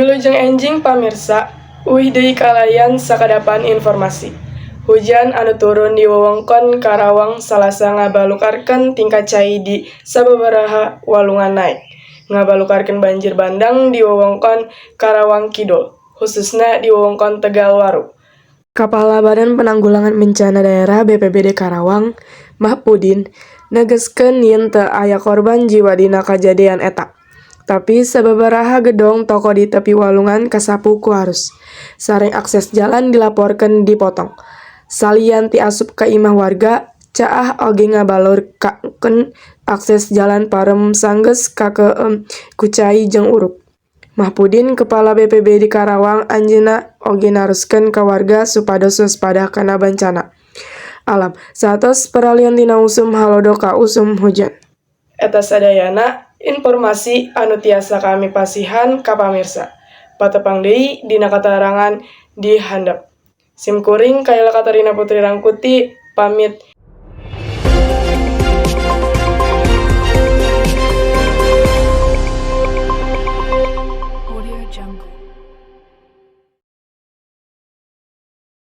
Wilujeng enjing pamirsa, uih deui kalayan sakadapan informasi. Hujan anu turun di wewengkon Karawang salasa ngabalukarkeun tingkat cai di sababaraha walungan naek. Ngabalukarkeun banjir bandang di wewengkon Karawang Kidul, khususna di wewengkon Tegalwaru. Kepala Badan Penanggulangan Bencana Daerah BPBD Karawang, Mahpudin, negeskeun yen teu aya korban jiwa dina kajadian eta. Tapi sababaraha gedong toko di tepi walungan kasapu ku arus. Sareng akses jalan dilaporkeun dipotong. Salian ti asup ka imah warga, caah oge ngabalurkeun akses jalan parem sanggeus kakeueum ku cai jeung uruk. Mahpudin Kepala BPBD Karawang anjeunna oge naruskeun ka warga supados waspada kana bencana alam satos peralihan tina usum halodo ka usum hujan. Eta sadayana informasi anu tiasa kami pasihan ka pamirsa. Patepang deui dina katarangan di handap. Simkuring Kaila Katarina Putri Rangkuti pamit